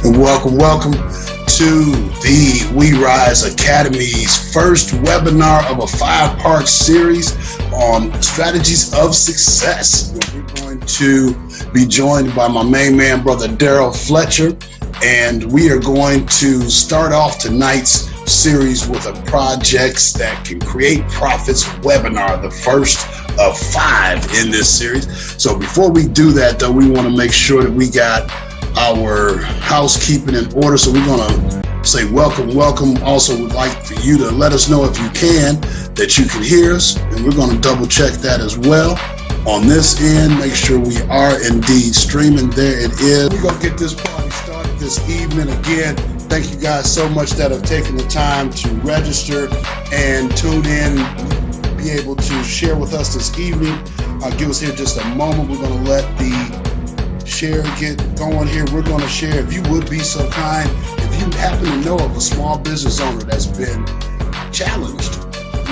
and welcome to the We Rise Academy's first webinar of a 5-part series on strategies of success. We're going to be joined by my main man, brother Daryl Fletcher, and we are going to start off tonight's series with a projects that can create profits webinar, the first of 5 in this series. So before we do that, though, we want to make sure that we got our housekeeping in order. So we're going to say welcome. Also would like for you to let us know if you can that you can hear us, and we're going to double check that as well on this end. Make sure we are indeed streaming. There it is. We're going to get this party started this evening. Again, thank you guys so much that have taken the time to register and tune in, be able to share with us this evening. Give us here just a moment. We're going to let the share get going here. We're going to share, if you would be so kind, if you happen to know of a small business owner that's been challenged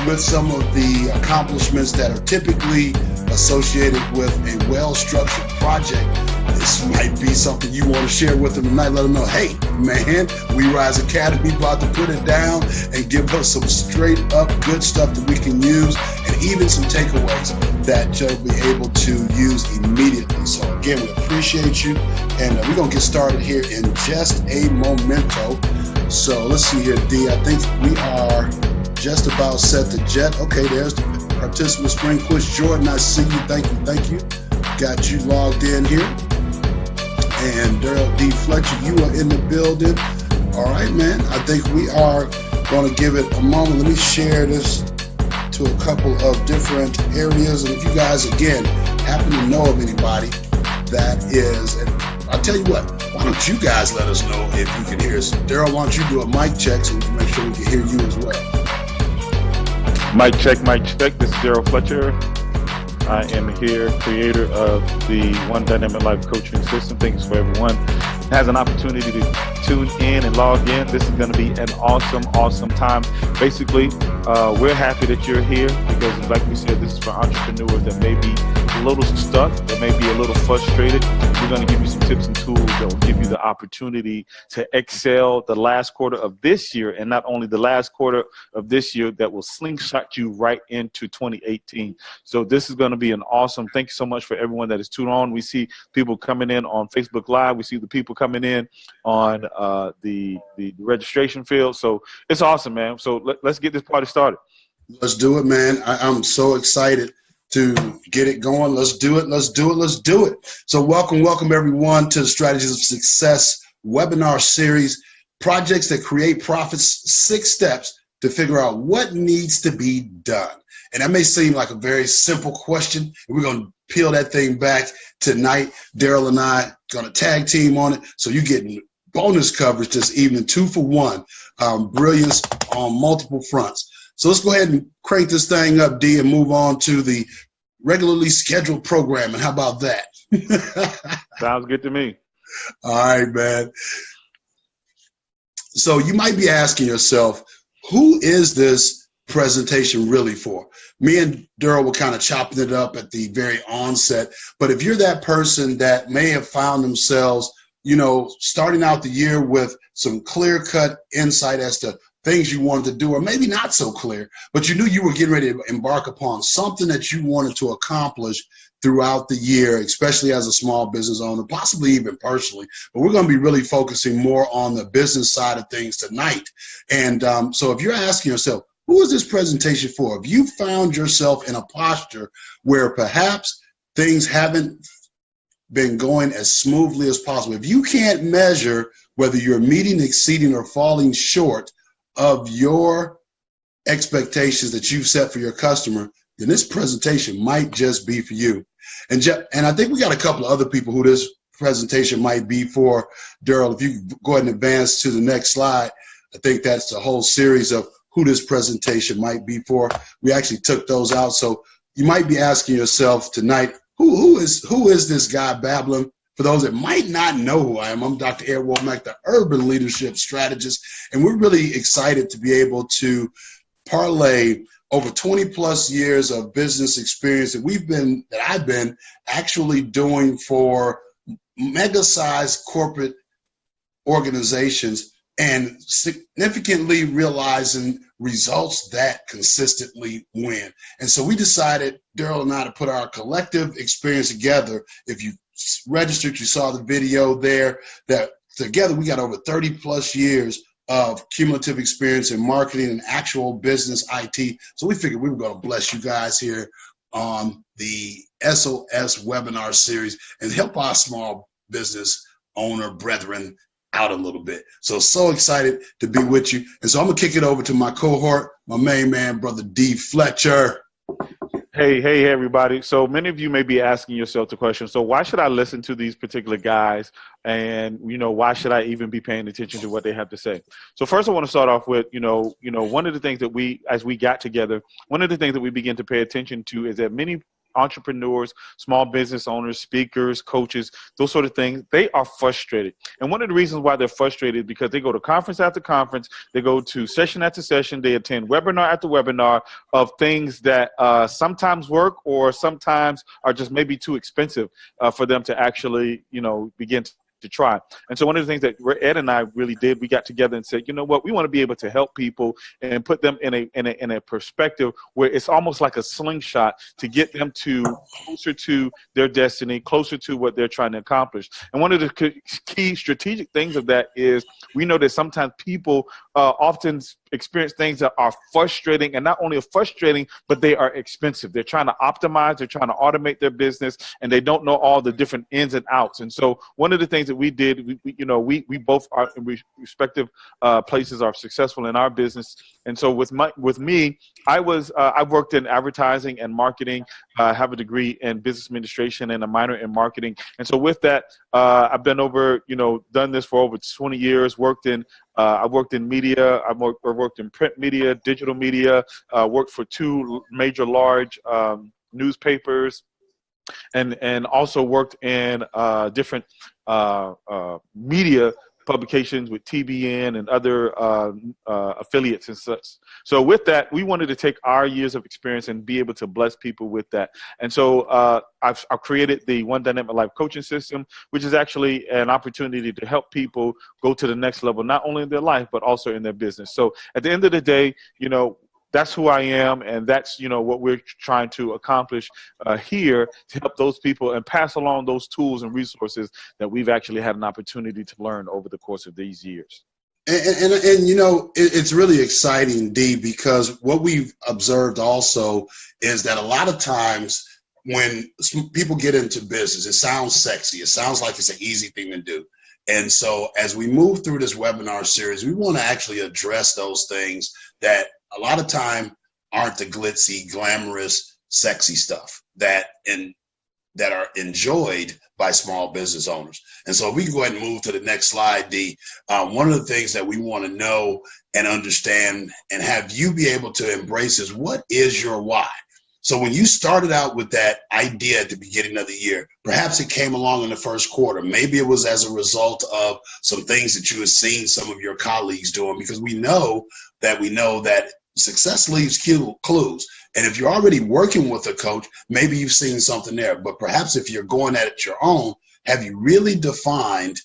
with some of the accomplishments that are typically associated with a well-structured project, this might be something you want to share with them tonight. Let them know, hey, man, We Rise Academy about to put it down and give us some straight up good stuff that we can use, and even some takeaways that you'll be able to use immediately. So again, we appreciate you, and we're going to get started here in just a momento. So let's see here, D. I think we are just about set to jet. Okay, there's the participant screen. Push Jordan, I see you. Thank you. Got you logged in here. And Daryl D. Fletcher, you are in the building. All right, man. I think we are going to give it a moment. Let me share this to a couple of different areas. And if you guys, again, happen to know of anybody that is, and I'll tell you what, why don't you guys let us know if you can hear us. Daryl, why don't you do a mic check so we can make sure we can hear you as well. Mic check. This is Daryl Fletcher. I am here, creator of the One Dynamic Life Coaching System. Thanks for everyone who has an opportunity to tune in and log in. This is going to be an awesome time. Basically, we're happy that you're here because, like we said, this is for entrepreneurs that may be a little stuck, that may be a little frustrated. We're going to give you some tips and tools that will give you the opportunity to excel the last quarter of this year, and not only the last quarter of this year, that will slingshot you right into 2018. So this is going to be an awesome. Thank you so much for everyone that is tuned on. We see people coming in on Facebook Live. We see the people coming in on the registration field. So it's awesome, man. So let's get this party started. Let's do it, man. I'm so excited to get it going. Let's do it. So welcome everyone to the Strategies of Success webinar series, projects that create profits, 6 steps to figure out what needs to be done. And that may seem like a very simple question, and we're going to peel that thing back tonight. Daryl and I are going to tag team on it, so you're getting bonus coverage this evening, 2 for 1, brilliance on multiple fronts. So let's go ahead and crank this thing up, D, and move on to the regularly scheduled programming. How about that? Sounds good to me. All right, man. So you might be asking yourself, who is this presentation really for? Me and Daryl were kind of chopping it up at the very onset, but if you're that person that may have found themselves, starting out the year with some clear-cut insight as to things you wanted to do, or maybe not so clear, but you knew you were getting ready to embark upon something that you wanted to accomplish throughout the year, especially as a small business owner, possibly even personally. But we're going to be really focusing more on the business side of things tonight. And so if you're asking yourself, who is this presentation for? If you found yourself in a posture where perhaps things haven't been going as smoothly as possible, if you can't measure whether you're meeting, exceeding, or falling short of your expectations that you've set for your customer, then this presentation might just be for you. And I think we got a couple of other people who this presentation might be for. Daryl, if you go ahead and advance to the next slide, I think that's the whole series of who this presentation might be for. We actually took those out. So you might be asking yourself tonight, who is this guy babbling? For those that might not know who I am, I'm Dr. Ed Womack, the Urban Leadership Strategist, and we're really excited to be able to parlay over 20 plus years of business experience that I've been actually doing for mega-sized corporate organizations and significantly realizing results that consistently win. And so we decided, Daryl and I, to put our collective experience together. If you registered, you saw the video there, that together we got over 30 plus years of cumulative experience in marketing and actual business IT. So we figured we were going to bless you guys here on the SOS webinar series and help our small business owner brethren out a little bit. So excited to be with you. And so I'm gonna kick it over to my cohort, my main man, brother D. Fletcher. Hey, everybody. So many of you may be asking yourself the question, so why should I listen to these particular guys? And, why should I even be paying attention to what they have to say? So first I want to start off with, one of the things that as we got together, one of the things that we begin to pay attention to is that many entrepreneurs, small business owners, speakers, coaches, those sort of things, they are frustrated. And one of the reasons why they're frustrated is because they go to conference after conference, they go to session after session, they attend webinar after webinar of things that sometimes work or sometimes are just maybe too expensive for them to actually, begin to try. And so one of the things that Ed and I really did, we got together and said, you know what, we want to be able to help people and put them in a perspective where it's almost like a slingshot to get them to closer to their destiny, closer to what they're trying to accomplish. And one of the key strategic things of that is we know that sometimes people often experience things that are frustrating, and not only frustrating, but they are expensive. They're trying to optimize, they're trying to automate their business, and they don't know all the different ins and outs. And so one of the things that we did, we both are in respective places are successful in our business. And so with me, I worked in advertising and marketing. I have a degree in business administration and a minor in marketing. And so with that, I've been done this for over 20 years, I worked in media. I worked in print media, digital media, worked for 2 major large newspapers, and also worked in different media publications with TBN and other affiliates and such. So with that, we wanted to take our years of experience and be able to bless people with that. And so I've created the One Dynamic Life coaching system, which is actually an opportunity to help people go to the next level, not only in their life, but also in their business. So at the end of the day, that's who I am, and that's what we're trying to accomplish here to help those people and pass along those tools and resources that we've actually had an opportunity to learn over the course of these years. And it's really exciting, D, because what we've observed also is that a lot of times when people get into business, it sounds sexy. It sounds like it's an easy thing to do. And so as we move through this webinar series, we want to actually address those things that a lot of time aren't the glitzy, glamorous, sexy stuff that are enjoyed by small business owners. And so we can go ahead and move to the next slide, D. One of the things that we want to know and understand and have you be able to embrace is, what is your why? So when you started out with that idea at the beginning of the year, perhaps it came along in the first quarter. Maybe it was as a result of some things that you had seen some of your colleagues doing, because we know that success leaves clues. And if you're already working with a coach, maybe you've seen something there. But perhaps if you're going at it your own, have you really defined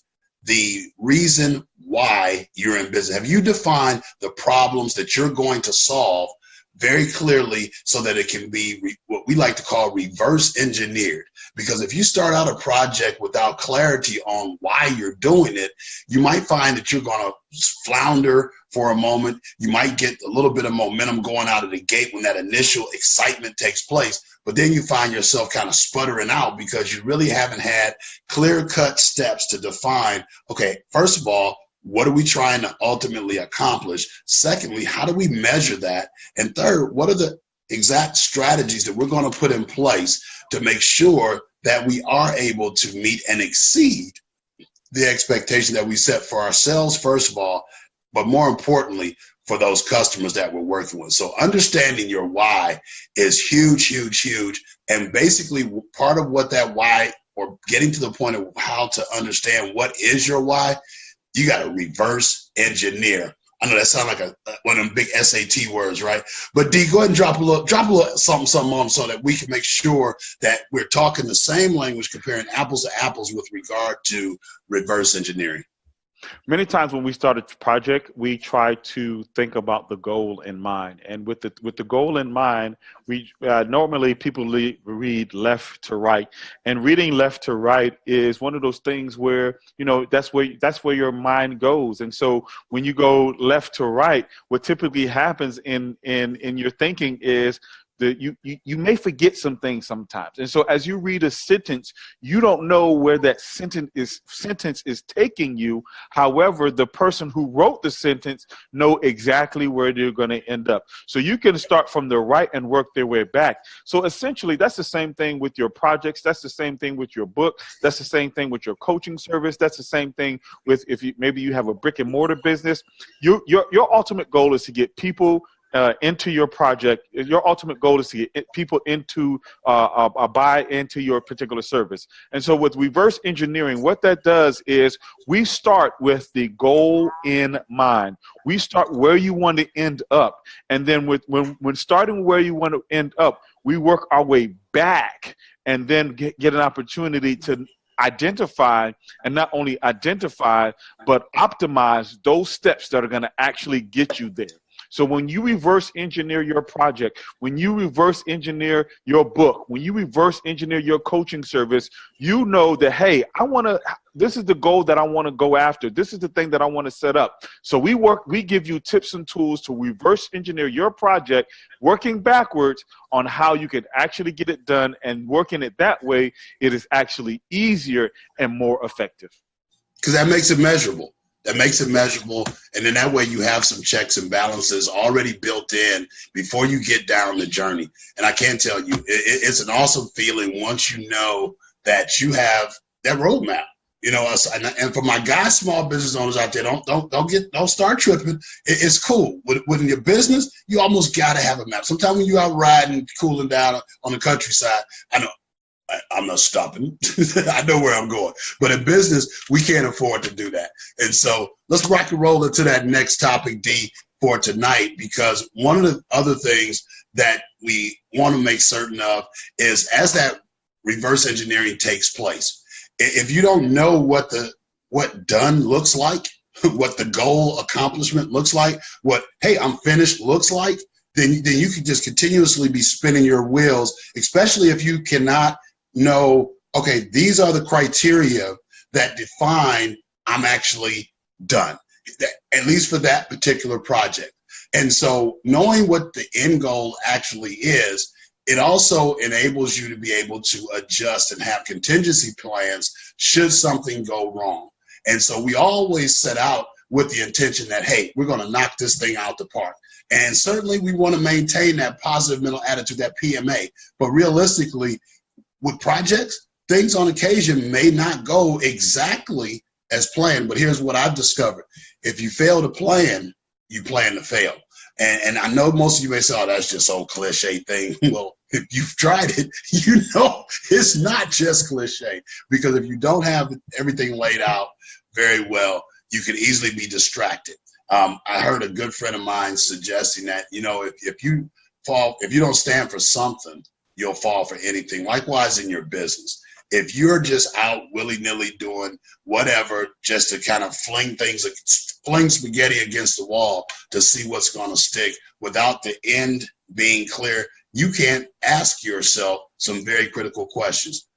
the reason why you're in business? Have you defined the problems that you're going to solve very clearly so that it can be what we like to call reverse engineered? Because if you start out a project without clarity on why you're doing it, you might find that you're going to flounder for a moment. You might get a little bit of momentum going out of the gate when that initial excitement takes place, but then you find yourself kind of sputtering out because you really haven't had clear-cut steps to define, okay, first of all, what are we trying to ultimately accomplish? Secondly, how do we measure that? And third, what are the exact strategies that we're going to put in place to make sure that we are able to meet and exceed the expectation that we set for ourselves, first of all, but more importantly, for those customers that we're working with. So understanding your why is huge, huge, huge. And basically part of what that why, or getting to the point of how to understand what is your why, you got to reverse engineer. I know that sounds like one of them big SAT words, right? But D, go ahead and drop a little something on them so that we can make sure that we're talking the same language, comparing apples to apples with regard to reverse engineering. Many times when we start a project, we try to think about the goal in mind, and with the goal in mind, we normally people read left to right, and reading left to right is one of those things where that's where your mind goes. And so when you go left to right, what typically happens in your thinking is that you may forget some things sometimes. And so as you read a sentence, you don't know where that sentence is taking you. However, the person who wrote the sentence know exactly where they're going to end up. So you can start from the right and work their way back. So essentially, that's the same thing with your projects. That's the same thing with your book. That's the same thing with your coaching service. That's the same thing with maybe you have a brick and mortar business. Your ultimate goal is to get people into your project. Your ultimate goal is to get people into buy into your particular service. And so with reverse engineering, what that does is we start with the goal in mind. We start where you want to end up. And then when starting where you want to end up, we work our way back and then get an opportunity to identify, and not only identify, but optimize those steps that are going to actually get you there. So when you reverse engineer your project, when you reverse engineer your book, when you reverse engineer your coaching service, you know that, hey, this is the goal that I want to go after. This is the thing that I want to set up. So we give you tips and tools to reverse engineer your project, working backwards on how you can actually get it done, and working it that way, it is actually easier and more effective. Because that makes it measurable. That makes it measurable, and then that way you have some checks and balances already built in before you get down the journey. And I can tell you, it's an awesome feeling once you know that you have that roadmap. And for my guys, small business owners out there, don't start tripping. It's cool. Within your business, you almost got to have a map. Sometimes when you're out riding, cooling down on the countryside, I know I'm not stopping. I know where I'm going. But in business, we can't afford to do that. And so let's rock and roll into that next topic, D, for tonight, because one of the other things that we want to make certain of is as that reverse engineering takes place, if you don't know what done looks like, what the goal accomplishment looks like, what, hey, I'm finished looks like, then you can just continuously be spinning your wheels, especially if you cannot know, okay, these are the criteria that define I'm actually done, at least for that particular project. And so knowing what the end goal actually is, it also enables you to be able to adjust and have contingency plans should something go wrong. And so we always set out with the intention that, hey, we're going to knock this thing out the park. And certainly we want to maintain that positive mental attitude, that PMA. But realistically, with projects, things on occasion may not go exactly as planned. But here's what I've discovered. If you fail to plan, you plan to fail. And I know most of you may say, oh, that's just old cliche thing. Well, if you've tried it, you know it's not just cliche. Because if you don't have everything laid out very well, you can easily be distracted. I heard a good friend of mine suggesting that, if you don't stand for something, you'll fall for anything. Likewise in your business. If you're just out willy-nilly doing whatever just to kind of fling spaghetti against the wall to see what's going to stick without the end being clear, you can't ask yourself some very critical questions.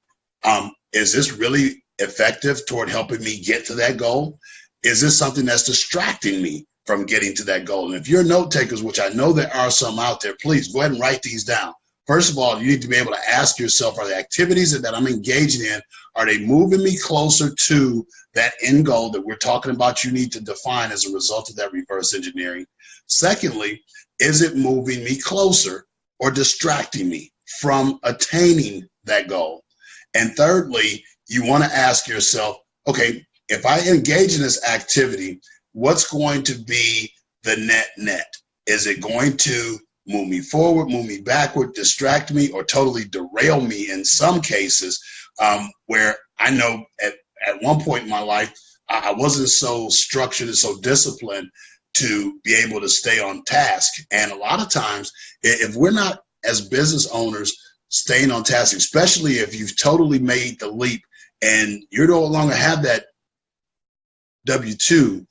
Is this really effective toward helping me get to that goal? Is this something that's distracting me from getting to that goal? And if you're note takers, which I know there are some out there, please go ahead and write these down. First of all, you need to be able to ask yourself, are the activities that I'm engaging in, are they moving me closer to that end goal that we're talking about you need to define as a result of that reverse engineering? Secondly, is it moving me closer or distracting me from attaining that goal? And thirdly, you want to ask yourself, okay, if I engage in this activity, what's going to be the net? Is it going to move me forward, move me backward, distract me, or totally derail me in some cases, where I know at one point in my life, I wasn't so structured and so disciplined to be able to stay on task. And a lot of times, if we're not, as business owners, staying on task, especially if you've totally made the leap and you no longer have that W-2,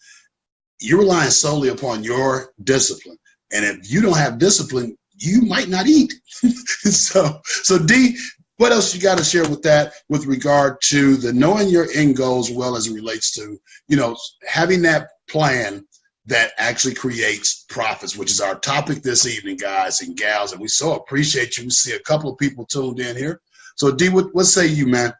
you're relying solely upon your discipline. And if you don't have discipline, you might not eat. So D, what else you got to share with that with regard to the knowing your end goals well as it relates to, having that plan that actually creates profits, which is our topic this evening, guys and gals. And we so appreciate you. We see a couple of people tuned in here. So D, what say you, man?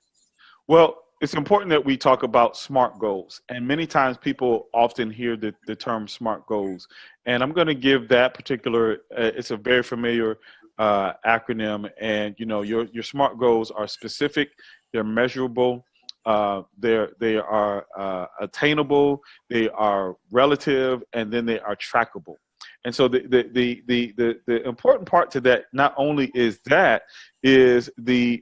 Well, it's important that we talk about SMART goals. And many times people often hear the term SMART goals. And I'm going to give that particular, it's a very familiar acronym. And, your SMART goals are specific, they're measurable, they are attainable, they are relative, and then they are trackable. And so the important part to that not only is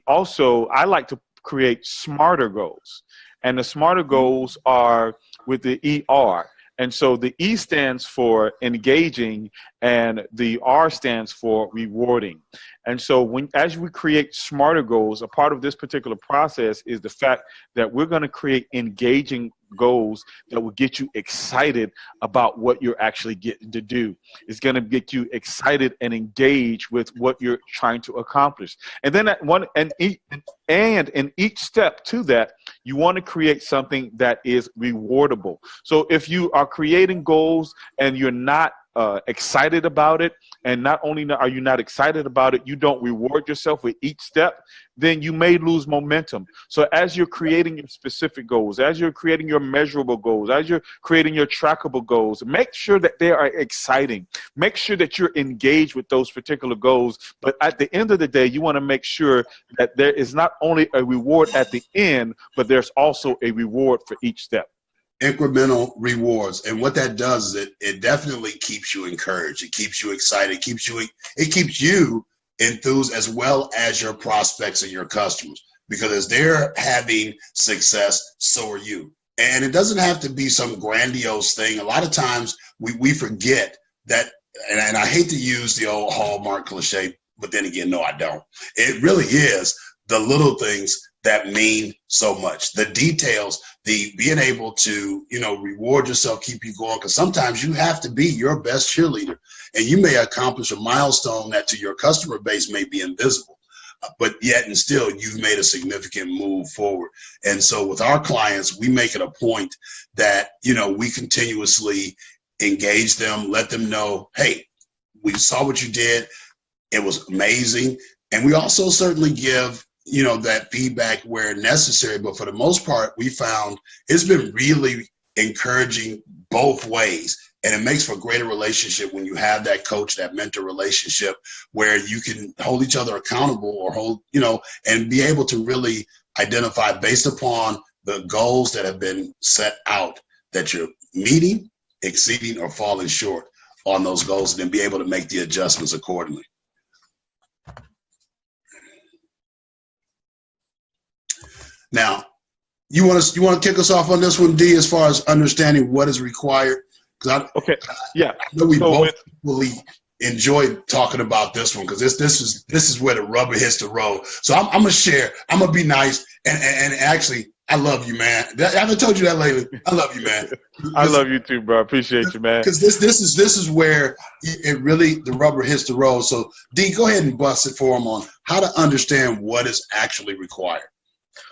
also I like to create smarter goals, and the smarter goals are with the ER. And so the E stands for engaging and the R stands for rewarding. And so as we create smarter goals, a part of this particular process is the fact that we're going to create engaging goals that will get you excited about what you're actually getting to do. It's going to get you excited and engaged with what you're trying to accomplish. And then in each step to that, you want to create something that is rewardable. So if you are creating goals and you're not excited about it, and not only are you not excited about it, you don't reward yourself with each step, then you may lose momentum. So as you're creating your specific goals, as you're creating your measurable goals, as you're creating your trackable goals, make sure that they are exciting. Make sure that you're engaged with those particular goals. But at the end of the day, you want to make sure that there is not only a reward at the end, but there's also a reward for each step. Incremental rewards. And what that does is it definitely keeps you encouraged. It keeps you excited. It keeps you enthused, as well as your prospects and your customers, because as they're having success, so are you. And it doesn't have to be some grandiose thing. A lot of times we forget that, and I hate to use the old Hallmark cliche, but then again, no, I don't. It really is the little things that mean so much. The details, the being able to, reward yourself, keep you going, because sometimes you have to be your best cheerleader, and you may accomplish a milestone that to your customer base may be invisible, but yet and still you've made a significant move forward. And so with our clients, we make it a point that, we continuously engage them, let them know, hey, we saw what you did. It was amazing. And we also certainly give that feedback where necessary. But for the most part, we found it's been really encouraging both ways. And it makes for a greater relationship when you have that coach, that mentor relationship where you can hold each other accountable or and be able to really identify based upon the goals that have been set out that you're meeting, exceeding, or falling short on those goals, and then be able to make the adjustments accordingly. Now, you want to kick us off on this one, D, as far as understanding what is required? I know we both really enjoyed talking about this one, because this is where the rubber hits the road. So I'm gonna share. I'm gonna be nice, and actually, I love you, man. I haven't told you that lately. I love you, man. I love you too, bro. I appreciate you, man. Because this is where it really the rubber hits the road. So D, go ahead and bust it for them on how to understand what is actually required.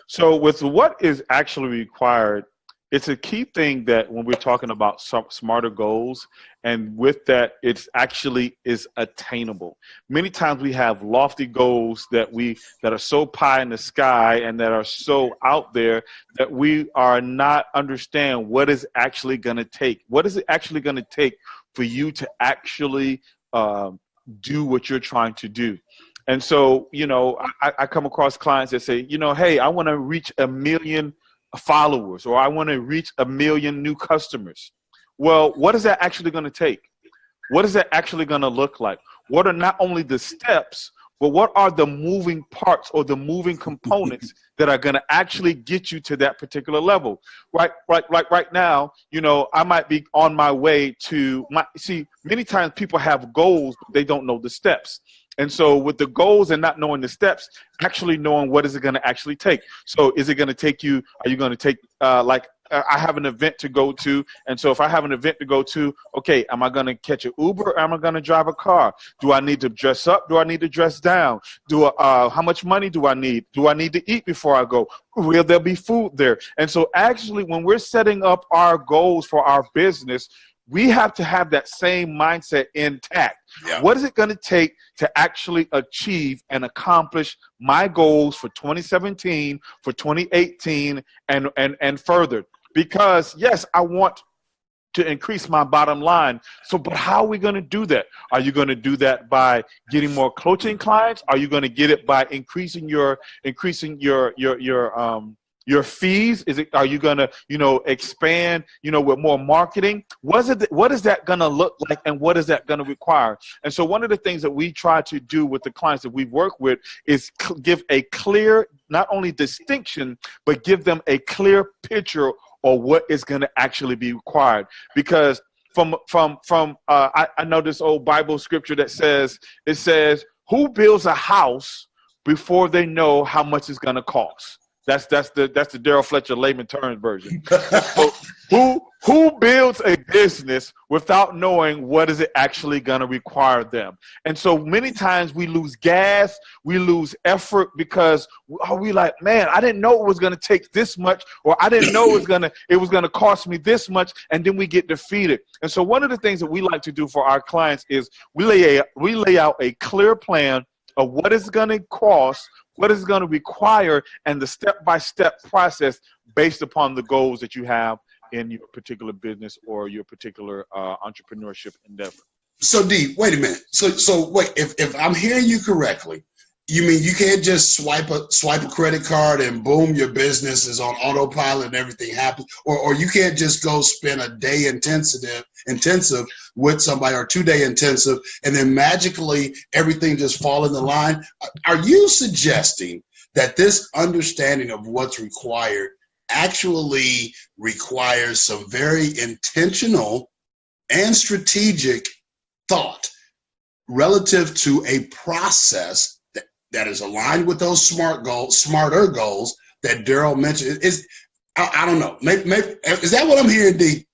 So with what is actually required, it's a key thing that when we're talking about smarter goals, and with that, it's actually is attainable. Many times we have lofty goals that are so pie in the sky and that are so out there that we are not understand what is actually going to take. What is it actually going to take for you to actually do what you're trying to do? And so, I come across clients that say, hey, I want to reach 1 million followers, or I want to reach 1 million new customers. Well, what is that actually going to take? What is that actually going to look like? What are not only the steps, but what are the moving parts or the moving components that are going to actually get you to that particular level? Right now, I might be on my way to many times people have goals, but they don't know the steps. And so with the goals and not knowing the steps, actually knowing what is it going to actually take. So is it going to take you, are you going to take like I have an event to go to. And so if I have an event to go to, okay, am I going to catch an Uber or am I going to drive a car? Do I need to dress up? Do I need to dress down? How much money do I need? Do I need to eat before I go? Will there be food there? And so actually, when we're setting up our goals for our business, we have to have that same mindset intact. Yeah. What is it going to take to actually achieve and accomplish my goals for 2017, for 2018, and further? Because, yes, I want to increase my bottom line. So, but how are we going to do that? Are you going to do that by getting more coaching clients? Are you going to get it by increasing your fees? Are you going to, expand, with more marketing? What is that going to look like, and what is that going to require? And so one of the things that we try to do with the clients that we work with is give a clear, not only distinction, but give them a clear picture of what is going to actually be required. Because I know this old Bible scripture that says, who builds a house before they know how much it's going to cost? That's the Daryl Fletcher layman terms version. So who builds a business without knowing what is it actually going to require them? And so many times we lose gas, we lose effort because we like, man, I didn't know it was going to take this much, or I didn't know it was going to cost me this much, and then we get defeated. And so one of the things that we like to do for our clients is we lay out a clear plan of what it's going to cost, what it's going to require, and the step-by-step process based upon the goals that you have in your particular business or your particular entrepreneurship endeavor. So, D, wait a minute. So wait, if I'm hearing you correctly, you mean you can't just swipe a credit card and boom, your business is on autopilot and everything happens, or you can't just go spend a day intensive with somebody, or 2-day intensive, and then magically everything just fall in the line? Are you suggesting that this understanding of what's required actually requires some very intentional and strategic thought relative to a process that is aligned with those smarter goals that Daryl mentioned? I don't know. Maybe, is that what I'm hearing, D?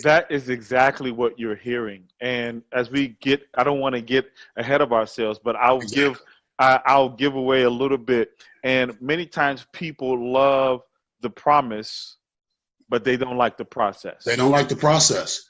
That is exactly what you're hearing. And as we I don't want to get ahead of ourselves, but I'll give away a little bit. And many times people love the promise, but they don't like the process. They don't like the process.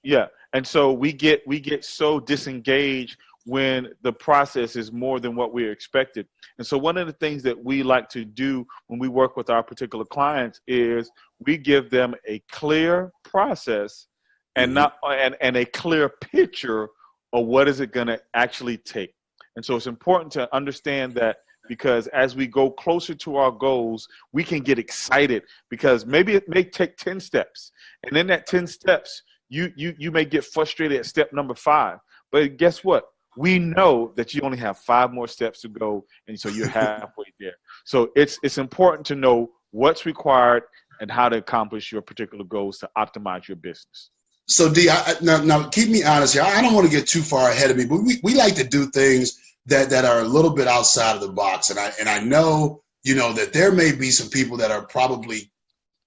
Yeah. And so we get so disengaged when the process is more than what we expected. And so one of the things that we like to do when we work with our particular clients is we give them a clear process and and a clear picture of what is it going to actually take. And so it's important to understand that, because as we go closer to our goals, we can get excited, because maybe it may take 10 steps. And in that 10 steps, you may get frustrated at step number 5. But guess what? We know that you only have 5 more steps to go, and so you're halfway there. So it's important to know what's required and how to accomplish your particular goals to optimize your business. So, D, now keep me honest here. I don't want to get too far ahead of me, but we like to do things that are a little bit outside of the box. And I know, that there may be some people that are probably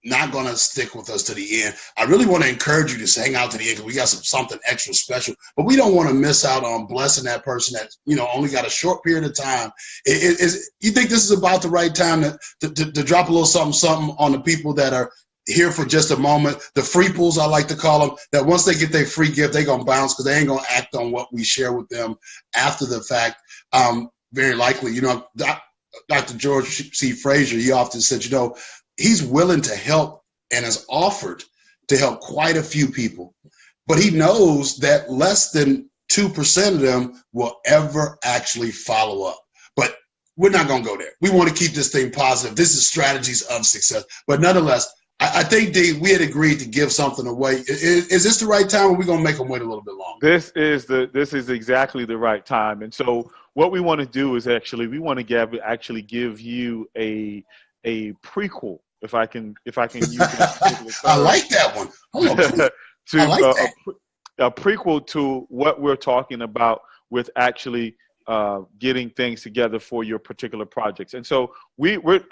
not going to stick with us to the end. I really want to encourage you to hang out to the end, because we got something extra special, but we don't want to miss out on blessing that person that, only got a short period of time. You think this is about the right time to drop a little something on the people that are here for just a moment, the free pools, I like to call them, that once they get their free gift, they're going to bounce, because they ain't going to act on what we share with them after the fact. Very likely, Dr. George C. Frazier, he often said, he's willing to help and has offered to help quite a few people, but he knows that less than 2% of them will ever actually follow up. But we're not going to go there. We want to keep this thing positive. This is strategies of success. But nonetheless, I think, D, we had agreed to give something away. Is this the right time, or are we going to make them wait a little bit longer? This is exactly the right time. And so what we want to do is we want to give you a prequel, if I can use that. I like that one. A prequel to what we're talking about with actually getting things together for your particular projects. And so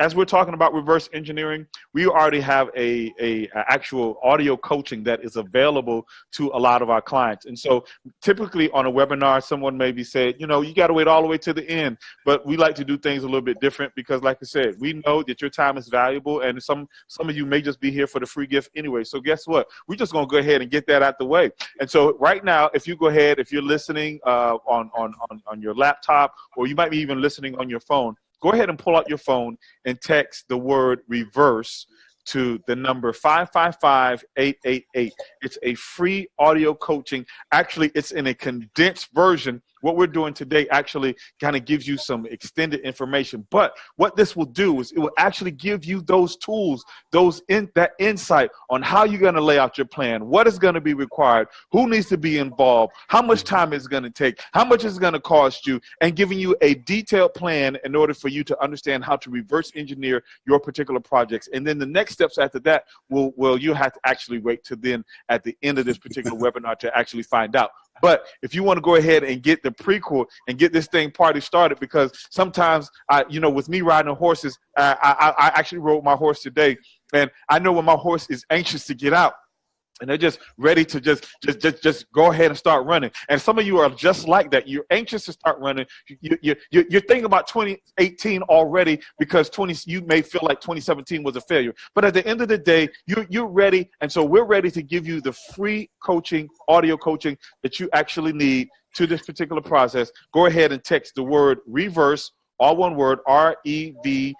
as we're talking about reverse engineering, we already have a actual audio coaching that is available to a lot of our clients. And so typically on a webinar, someone maybe said, you know, you got to wait all the way to the end, but we like to do things a little bit different because, like I said, we know that your time is valuable, and some of you may just be here for the free gift anyway. So guess what? We're just going to go ahead and get that out the way. And so right now, if you go ahead, if you're listening on your laptop, or you might be even listening on your phone, go ahead and pull out your phone and text the word reverse to the number 555-888. It's a free audio coaching. Actually, it's in a condensed version. What we're doing today actually kind of gives you some extended information. But what this will do is it will actually give you those tools, that insight on how you're going to lay out your plan, what is going to be required, who needs to be involved, how much time it's going to take, how much it's going to cost you, and giving you a detailed plan in order for you to understand how to reverse engineer your particular projects. And then the next steps after that will you have to actually wait to then at the end of this particular webinar to actually find out. But if you want to go ahead and get the prequel and get this thing party started, because sometimes, with me riding horses, I actually rode my horse today, and I know when my horse is anxious to get out, and they're just ready to just go ahead and start running. And some of you are just like that. You're anxious to start running. You're thinking about 2018 already because you may feel like 2017 was a failure. But at the end of the day, you're ready. And so we're ready to give you the free coaching, audio coaching that you actually need to this particular process. Go ahead and text the word reverse, all one word, REVERSE,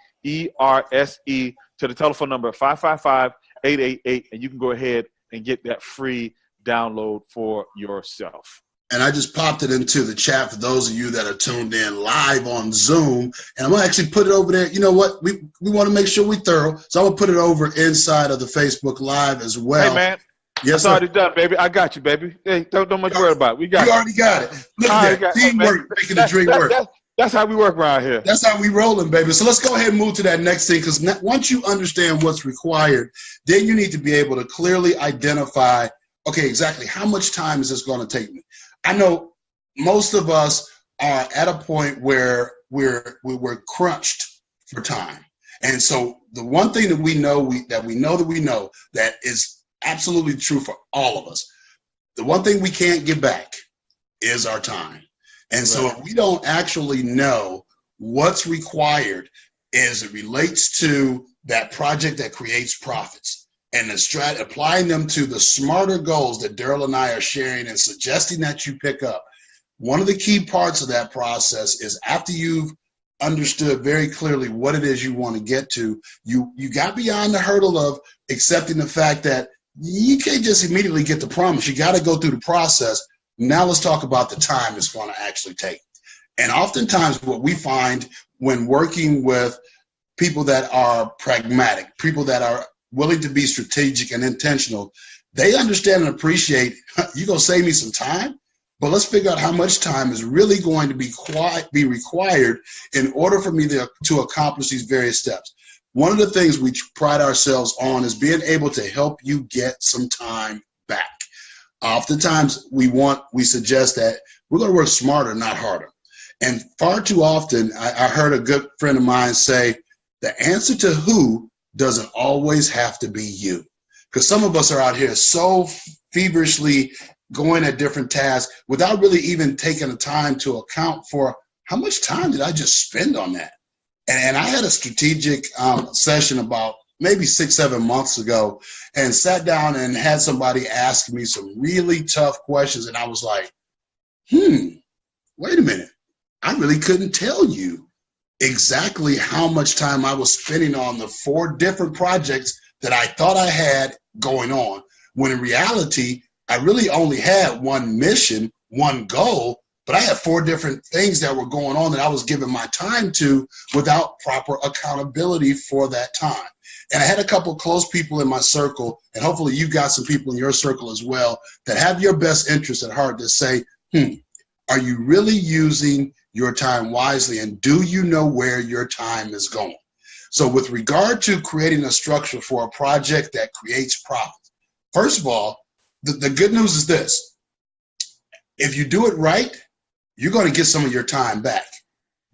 to the telephone number 555-888, and you can go ahead and get that free download for yourself. And I just popped it into the chat for those of you that are tuned in live on Zoom. And I'm going to actually put it over there. You know what? We want to make sure we're thorough. So I'm going to put it over inside of the Facebook Live as well. Hey, man. Yes, it's already done, baby. I got you, baby. Hey, don't much worry about it. We got you already got it. Look at that. Teamwork making the dream work. That's how we work around here. That's how we rolling, baby. So let's go ahead and move to that next thing, because once you understand what's required, then you need to be able to clearly identify, okay, exactly how much time is this going to take me? I know most of us are at a point where we're crunched for time. And so the one thing that we know that is absolutely true for all of us, the one thing we can't get back is our time. And so if we don't actually know what's required as it relates to that project that creates profits and applying them to the smarter goals that Daryl and I are sharing and suggesting that you pick up, one of the key parts of that process is after you've understood very clearly what it is you want to get to, you got beyond the hurdle of accepting the fact that you can't just immediately get the promise. You got to go through the process. Now let's talk about the time it's going to actually take. And oftentimes what we find when working with people that are pragmatic, people that are willing to be strategic and intentional, they understand and appreciate, you're going to save me some time, but let's figure out how much time is really going to be required in order for me to accomplish these various steps. One of the things we pride ourselves on is being able to help you get some time back. Oftentimes we suggest that we're going to work smarter, not harder. And far too often, I heard a good friend of mine say, the answer to who doesn't always have to be you. Because some of us are out here so feverishly going at different tasks without really even taking the time to account for how much time did I just spend on that? And I had a strategic session about maybe 6-7 months ago and sat down and had somebody ask me some really tough questions. And I was like, wait a minute. I really couldn't tell you exactly how much time I was spending on the 4 different projects that I thought I had going on, when in reality, I really only had one mission, one goal, but I had 4 different things that were going on that I was giving my time to without proper accountability for that time. And I had a couple close people in my circle, and hopefully you've got some people in your circle as well that have your best interests at heart that say, are you really using your time wisely, and do you know where your time is going? So with regard to creating a structure for a project that creates profit, first of all, the good news is this. If you do it right, you're going to get some of your time back.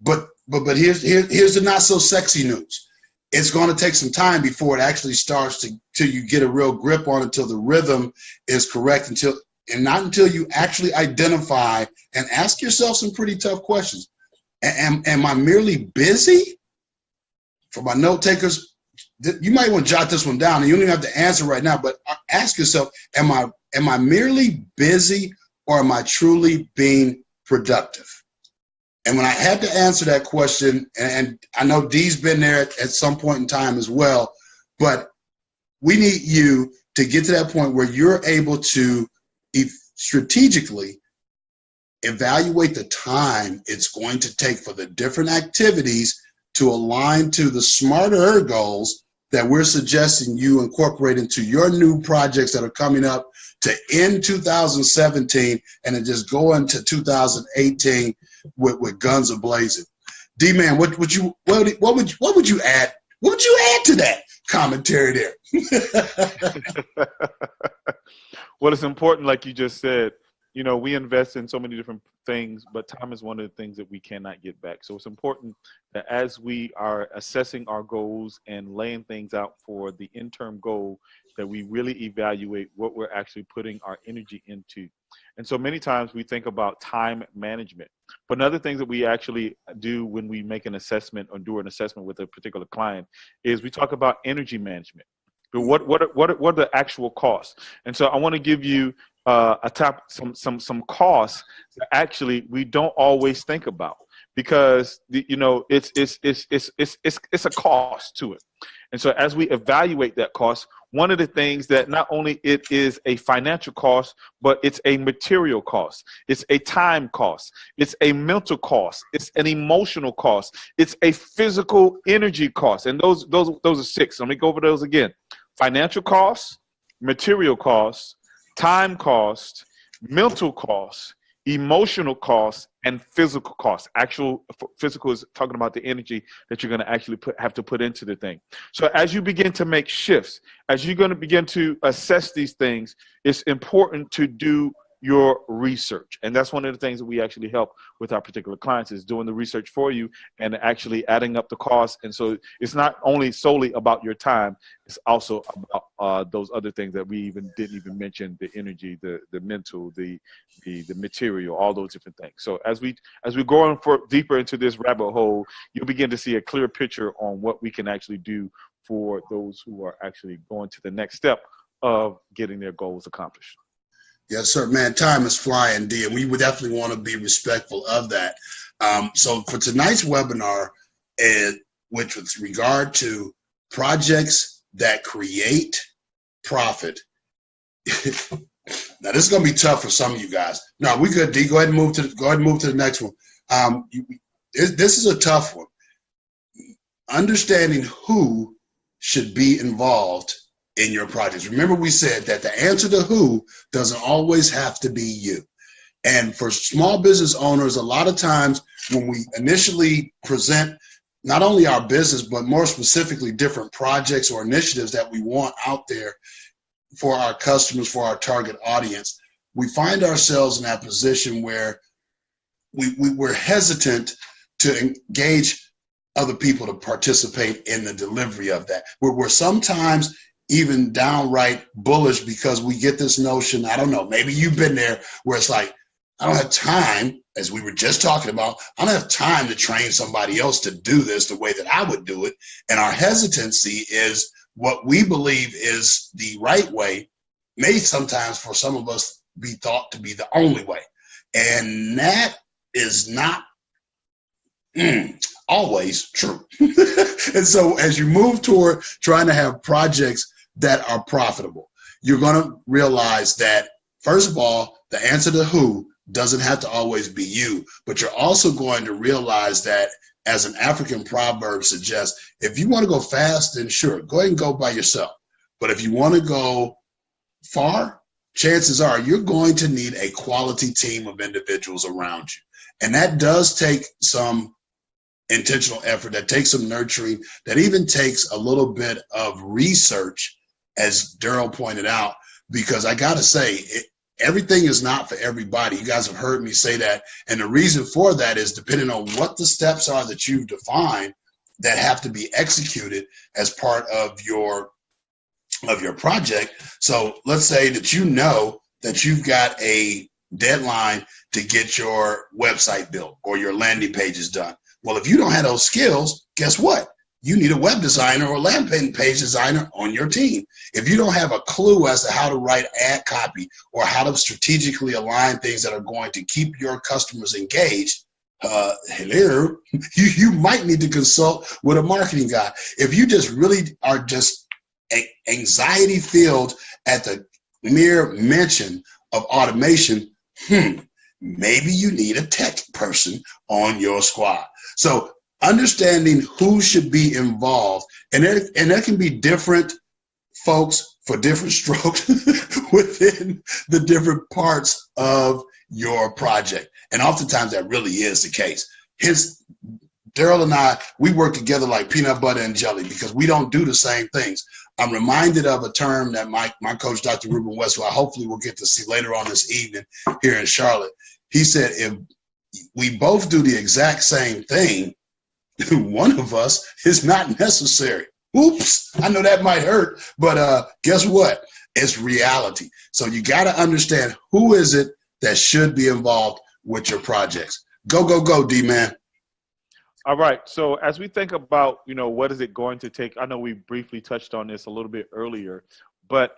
But here's the not so sexy news. It's going to take some time before it actually starts till you get a real grip on it, until the rhythm is correct, and not until you actually identify and ask yourself some pretty tough questions. Am I merely busy? For my note takers, you might want to jot this one down, and you don't even have to answer right now, but ask yourself, am I merely busy, or am I truly being productive? And when I had to answer that question, and I know Dee's been there at some point in time as well, but we need you to get to that point where you're able to strategically evaluate the time it's going to take for the different activities to align to the smarter goals that we're suggesting you incorporate into your new projects that are coming up to end 2017 and then just go into 2018 with guns a-blazing. D-Man, what would you add? What would you add to that commentary there? Well, it's important, like you just said. You know, we invest in so many different things, but time is one of the things that we cannot get back. So it's important that as we are assessing our goals and laying things out for the interim goal, that we really evaluate what we're actually putting our energy into. And so many times we think about time management. But another thing that we actually do when we make an assessment or do an assessment with a particular client is we talk about energy management. What are the actual costs? And so I want to give you some costs that actually we don't always think about, because it's a cost to it. And so as we evaluate that cost, one of the things that not only it is a financial cost, but it's a material cost, it's a time cost, it's a mental cost, it's an emotional cost, it's a physical energy cost. And those are 6. Let me go over those again. Financial costs, material costs, time cost, mental cost, emotional costs, and physical costs. Actual physical is talking about the energy that you're going to actually have to put into the thing. So as you begin to make shifts, as you're going to begin to assess these things, it's important to do your research. And that's one of the things that we actually help with our particular clients, is doing the research for you and actually adding up the costs. And so it's not only solely about your time, it's also about those other things that we didn't even mention: the energy, the mental, the material, all those different things. So as we go on deeper into this rabbit hole, you'll begin to see a clear picture on what we can actually do for those who are actually going to the next step of getting their goals accomplished. Yes, sir, man. Time is flying, D, and we would definitely want to be respectful of that. So for tonight's webinar, which with regard to projects that create profit, now this is going to be tough for some of you guys. No, we good, D. Go ahead and move to the next one. This is a tough one. Understanding who should be involved in your projects. Remember, we said that the answer to who doesn't always have to be you. And for small business owners, a lot of times when we initially present not only our business, but more specifically different projects or initiatives that we want out there for our customers, for our target audience, we find ourselves in that position where we're hesitant to engage other people to participate in the delivery of that. We're sometimes even downright bullish because we get this notion, I don't know, maybe you've been there, where it's like, I don't have time, as we were just talking about, I don't have time to train somebody else to do this the way that I would do it. And our hesitancy is what we believe is the right way, may sometimes for some of us be thought to be the only way. And that is not always true. And so as you move toward trying to have projects that are profitable, you're going to realize that, first of all, the answer to who doesn't have to always be you, but you're also going to realize that, as an African proverb suggests, if you want to go fast, then sure, go ahead and go by yourself. But if you want to go far, chances are you're going to need a quality team of individuals around you. And that does take some intentional effort, that takes some nurturing, that even takes a little bit of research, as Daryl pointed out, because I got to say, everything is not for everybody. You guys have heard me say that. And the reason for that is depending on what the steps are that you've defined that have to be executed as part of your project. So let's say that you know that you've got a deadline to get your website built or your landing pages done. Well, if you don't have those skills, guess what? You need a web designer or landing page designer on your team. If you don't have a clue as to how to write ad copy or how to strategically align things that are going to keep your customers engaged, hello, you might need to consult with a marketing guy. If you just really are just anxiety filled at the mere mention of automation, maybe you need a tech person on your squad. So understanding who should be involved, and there can be different folks for different strokes within the different parts of your project. And oftentimes that really is the case. Hence, Daryl and I, we work together like peanut butter and jelly because we don't do the same things. I'm reminded of a term that my coach, Dr. Ruben West, who I hopefully will get to see later on this evening here in Charlotte. He said, if we both do the exact same thing, one of us is not necessary. Oops, I know that might hurt, but guess what? It's reality. So you got to understand who is it that should be involved with your projects. Go, go, go, D-Man. All right. So as we think about, what is it going to take? I know we briefly touched on this a little bit earlier,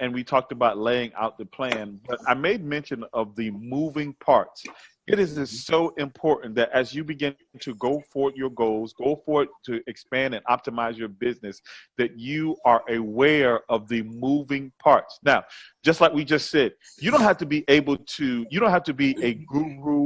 and we talked about laying out the plan, but I made mention of the moving parts. It is so important that as you begin to go for your goals, go for it to expand and optimize your business, that you are aware of the moving parts. Now, just like we just said, you don't have to be a guru,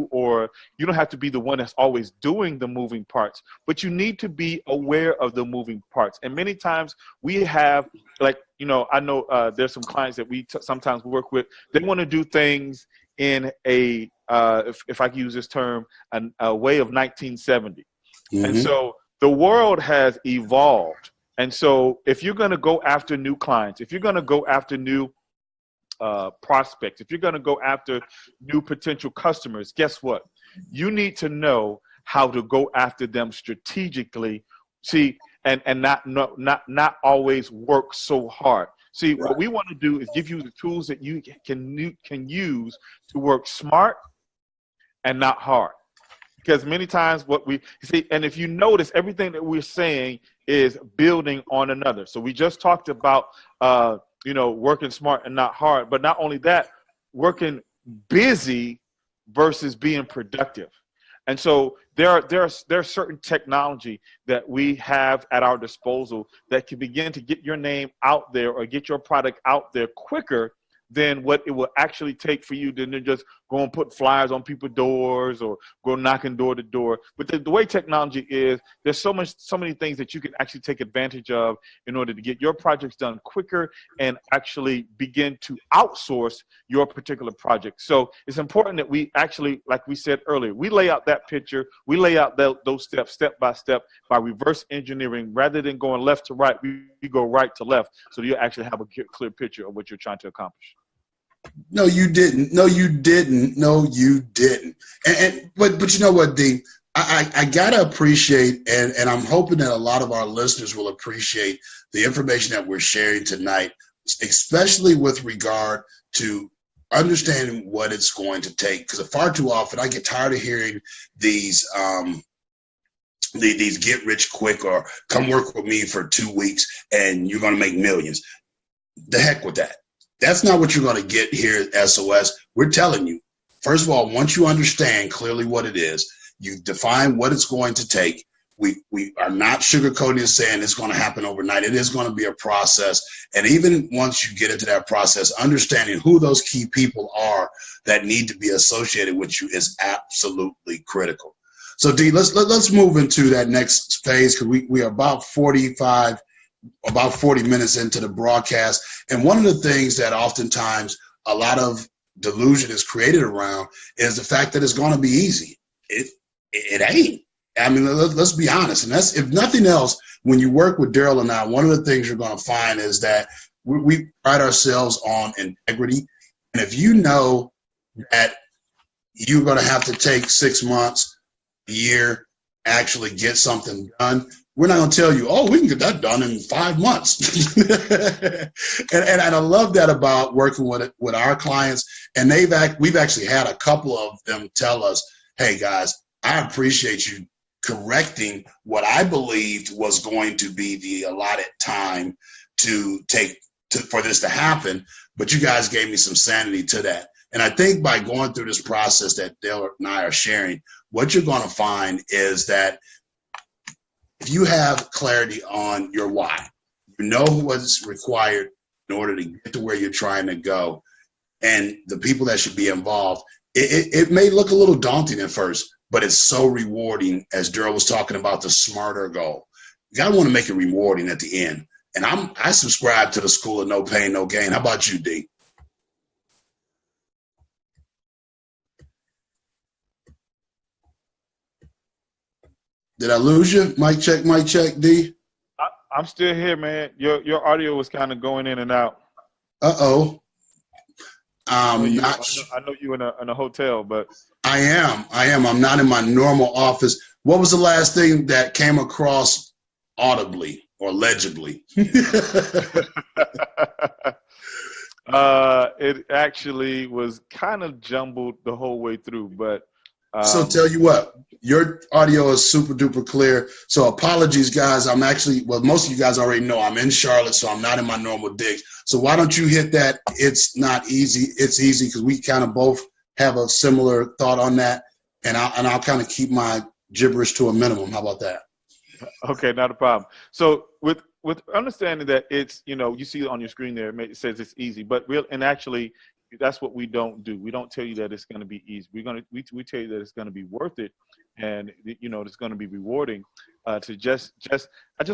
or you don't have to be the one that's always doing the moving parts, but you need to be aware of the moving parts. And many times we have, I know there's some clients that we sometimes work with. They want to do things in a if I can use this term, a way of 1970. Mm-hmm. And so the world has evolved. And so if you're going to go after new clients, if you're going to go after new prospects, if you're going to go after new potential customers, guess what? You need to know how to go after them strategically. See, and not always work so hard. See, right. What we want to do is give you the tools that you can use to work smart and not hard. Because many times and if you notice, everything that we're saying is building on another. So we just talked about, working smart and not hard, but not only that, working busy versus being productive. And so there's certain technology that we have at our disposal that can begin to get your name out there or get your product out there quicker than what it will actually take for you to just go and put flyers on people's doors or go knocking door to door. But the way technology is, there's so many things that you can actually take advantage of in order to get your projects done quicker and actually begin to outsource your particular project. So it's important that we actually, like we said earlier, we lay out that picture, we lay out those steps step by step by reverse engineering. Rather than going left to right, we go right to left, so you actually have a clear picture of what you're trying to accomplish. No, you didn't. No, you didn't. No, you didn't. But you know what, D? I gotta appreciate, and I'm hoping that a lot of our listeners will appreciate the information that we're sharing tonight, especially with regard to understanding what it's going to take. Because far too often I get tired of hearing these get rich quick or come work with me for 2 weeks and you're going to make millions. The heck with that. That's not what you're going to get here at SOS. We're telling you, first of all, once you understand clearly what it is, you define what it's going to take. We are not sugarcoating and saying it's going to happen overnight. It is going to be a process. And even once you get into that process, understanding who those key people are that need to be associated with you is absolutely critical. So D, let's move into that next phase, because we are about 40 minutes into the broadcast. And one of the things that oftentimes a lot of delusion is created around is the fact that it's going to be easy. It ain't. I mean, let's be honest. And that's, if nothing else, when you work with Daryl and I, one of the things you're going to find is that we pride ourselves on integrity. And if you know that you're going to have to take 6 months, a year, actually get something done. We're not going to tell you, oh, we can get that done in 5 months. and I love that about working with our clients. And we've actually had a couple of them tell us, hey, guys, I appreciate you correcting what I believed was going to be the allotted time for this to happen. But you guys gave me some sanity to that. And I think by going through this process that Dale and I are sharing, what you're going to find is that if you have clarity on your why, you know what's required in order to get to where you're trying to go, and the people that should be involved, it may look a little daunting at first, but it's so rewarding. As Daryl was talking about the smarter goal, you got to want to make it rewarding at the end. And I subscribe to the school of no pain, no gain. How about you, D? Did I lose you? Mic check, D. I'm still here, man. Your audio was kind of going in and out. Uh-oh. I know you in a hotel, but I am. I'm not in my normal office. What was the last thing that came across audibly or legibly? It actually was kind of jumbled the whole way through, but so tell you what, your audio is super duper clear. So apologies, guys. Most of you guys already know I'm in Charlotte, so I'm not in my normal digs. So why don't you hit that? It's not easy. It's easy because we kind of both have a similar thought on that. And I'll kind of keep my gibberish to a minimum. How about that? Okay, not a problem. So with understanding that it's, you see it on your screen there, it says it's easy, but actually, that's what we don't do. We don't tell you that it's going to be easy. We tell you that it's going to be worth it, and it's going to be rewarding. I just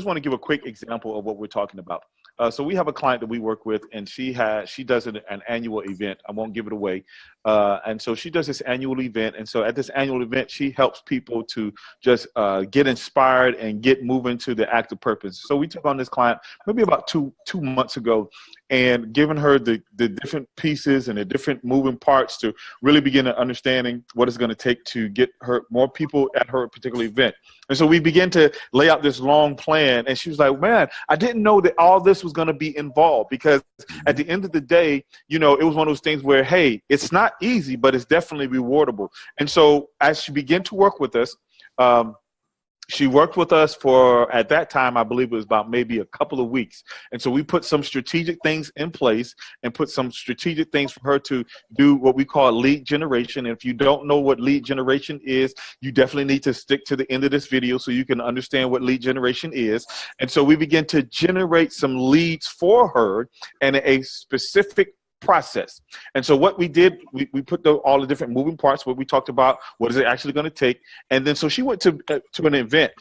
want to give a quick example of what we're talking about. So we have a client that we work with, and she does an annual event. I won't give it away. And so she does this annual event. And so at this annual event, she helps people to just get inspired and get moving to the active purpose. So we took on this client maybe about two months ago, and given her the different pieces and the different moving parts to really begin to understanding what it's going to take to get her more people at her particular event. And so we began to lay out this long plan, and she was like, man, I didn't know that all this was going to be involved, because at the end of the day, it was one of those things where, hey, it's not easy, but it's definitely rewardable. And so as she began to work with us, she worked with us for, at that time, I believe it was about maybe a couple of weeks. And so we put some strategic things in place and put some strategic things for her to do what we call lead generation. And if you don't know what lead generation is, you definitely need to stick to the end of this video so you can understand what lead generation is. And so we began to generate some leads for her and a specific process. And so what we did, we put all the different moving parts, what we talked about, what is it actually going to take. And then so she went to an event,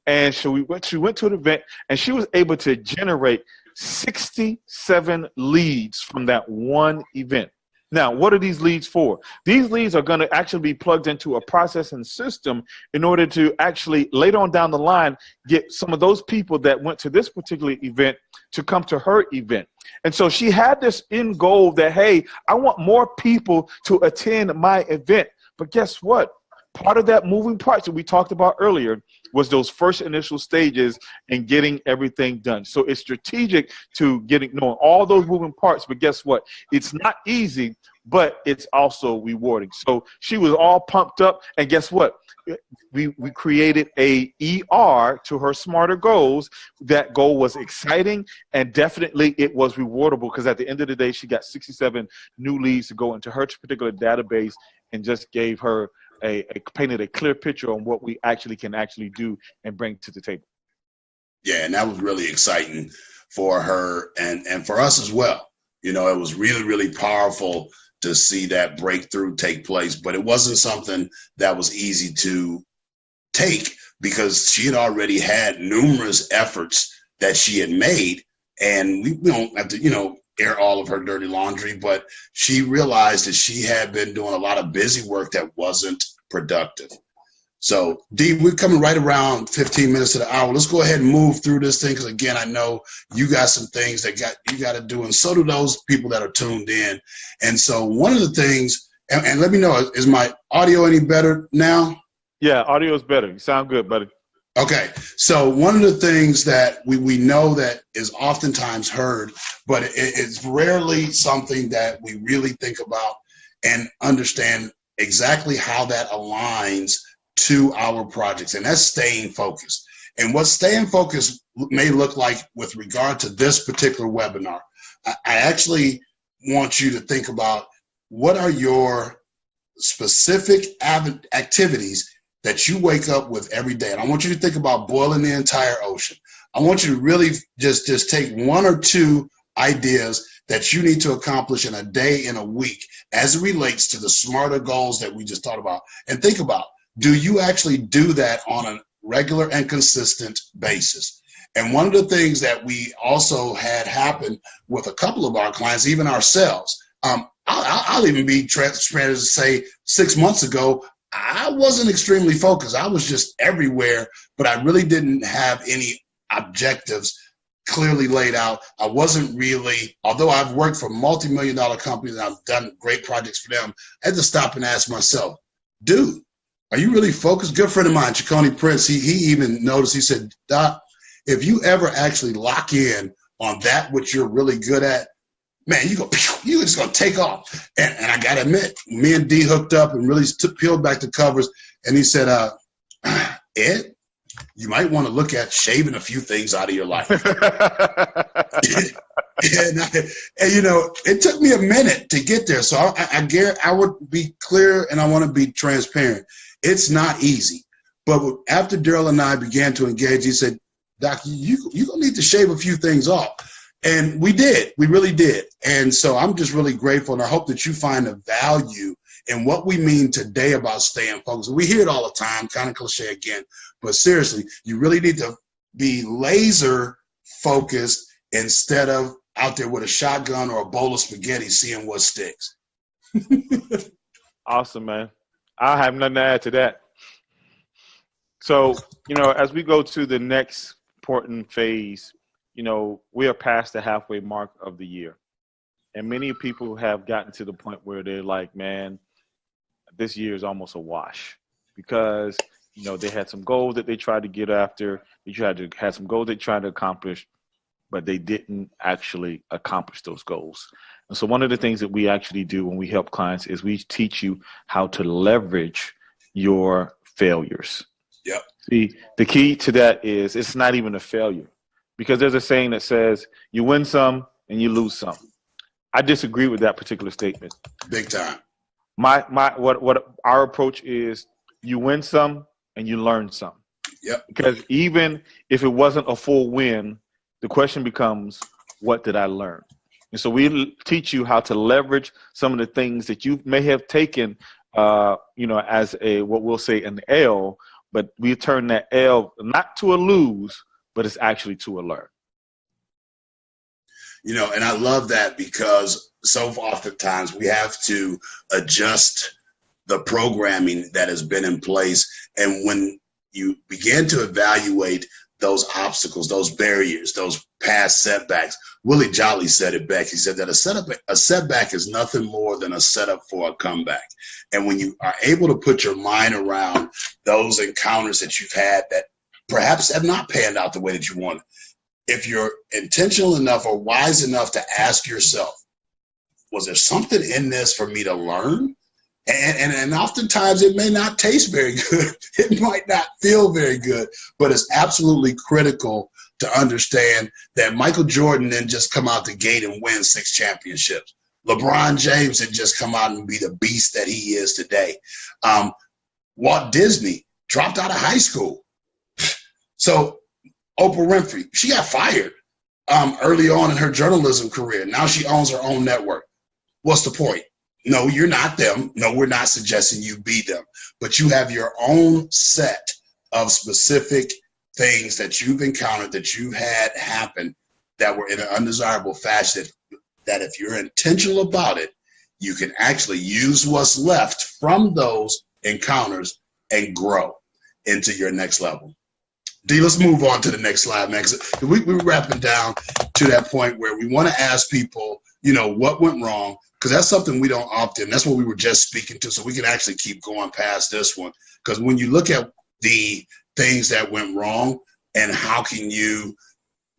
and so she went to an event, and she was able to generate 67 leads from that one event. Now, what are these leads for? These leads are going to actually be plugged into a process and system in order to actually later on down the line get some of those people that went to this particular event to come to her event. And so she had this end goal that, hey, I want more people to attend my event. But guess what? Part of that moving parts that we talked about earlier was those first initial stages and getting everything done. So it's strategic to knowing all those moving parts, but guess what? It's not easy, but it's also rewarding. So she was all pumped up, and guess what? We created a ER to her smarter goals. That goal was exciting, and definitely it was rewardable, because at the end of the day, she got 67 new leads to go into her particular database, and just gave her painted a clear picture on what we can do and bring to the table. Yeah, and that was really exciting for her and for us as well. It was really, really powerful to see that breakthrough take place, but it wasn't something that was easy to take, because she had already had numerous efforts that she had made, and we don't have to, air all of her dirty laundry, but she realized that she had been doing a lot of busy work that wasn't productive. So, Dee, we're coming right around 15 minutes to the hour. Let's go ahead and move through this thing, because, again, I know you got some things that you got to do, and so do those people that are tuned in. And so one of the things, And let me know, is my audio any better now? Yeah, audio is better. You sound good, buddy. Okay, so one of the things that we know that is oftentimes heard, but it's rarely something that we really think about and understand exactly how that aligns to our projects, and that's staying focused. And what staying focused may look like with regard to this particular webinar, I actually want you to think about what are your specific activities that you wake up with every day. And I want you to think about boiling the entire ocean. I want you to really just take one or two ideas that you need to accomplish in a day, in a week, as it relates to the smarter goals that we just talked about. And think about, do you actually do that on a regular and consistent basis? And one of the things that we also had happen with a couple of our clients, even ourselves, I'll even be transparent to say 6 months ago, I wasn't extremely focused. I was just everywhere, but I really didn't have any objectives clearly laid out. I wasn't really, although I've worked for multi-million-dollar companies and I've done great projects for them, I had to stop and ask myself, dude, are you really focused? Good friend of mine, Chaconi Prince, he even noticed, he said, Doc, if you ever actually lock in on that which you're really good at, man, you just gonna take off. And I gotta admit, me and D hooked up and really peeled back the covers. And he said, Ed, you might want to look at shaving a few things out of your life. and you know, it took me a minute to get there. So I would be clear and I want to be transparent. It's not easy. But after Daryl and I began to engage, he said, Doc, you're gonna need to shave a few things off. And we did, we really did. And so I'm just really grateful, and I hope that you find the value in what we mean today about staying focused. We hear it all the time, kind of cliche again, but seriously, you really need to be laser focused instead of out there with a shotgun or a bowl of spaghetti seeing what sticks. Awesome, man. I have nothing to add to that. So, you know, as we go to the next important phase, you know, we are past the halfway mark of the year. And many people have gotten to the point where they're like, man, this year is almost a wash because, you know, they had some goals that they tried to get after. They had some goals they tried to accomplish, but they didn't actually accomplish those goals. And so one of the things that we actually do when we help clients is we teach you how to leverage your failures. Yep. See, the key to that is it's not even a failure. Because there's a saying that says you win some and you lose some. I disagree with that particular statement. Big time. What our approach is, you win some and you learn some. Yep. Because even if it wasn't a full win, the question becomes, what did I learn? And so we teach you how to leverage some of the things that you may have taken, you know, as what we'll say an L, but we turn that L not to a lose, but it's actually to a learn. You know, and I love that because so oftentimes we have to adjust the programming that has been in place. And when you begin to evaluate those obstacles, those barriers, those past setbacks, Willie Jolly said it back. He said that a setback is nothing more than a setup for a comeback. And when you are able to put your mind around those encounters that you've had that perhaps have not panned out the way that you wanted, if you're intentional enough or wise enough to ask yourself, was there something in this for me to learn? And oftentimes it may not taste very good. It might not feel very good, but it's absolutely critical to understand that Michael Jordan didn't just come out the gate and win 6 championships. LeBron James didn't just come out and be the beast that he is today. Walt Disney dropped out of high school. So Oprah Winfrey, she got fired early on in her journalism career. Now she owns her own network. What's the point? No, you're not them. No, we're not suggesting you be them. But you have your own set of specific things that you've encountered, that you had happen that were in an undesirable fashion, that if you're intentional about it, you can actually use what's left from those encounters and grow into your next level. D, let's move on to the next slide, man. We're wrapping down to that point where we want to ask people, you know, what went wrong, because that's something we don't often, that's what we were just speaking to, so we can actually keep going past this one. Because when you look at the things that went wrong and how can you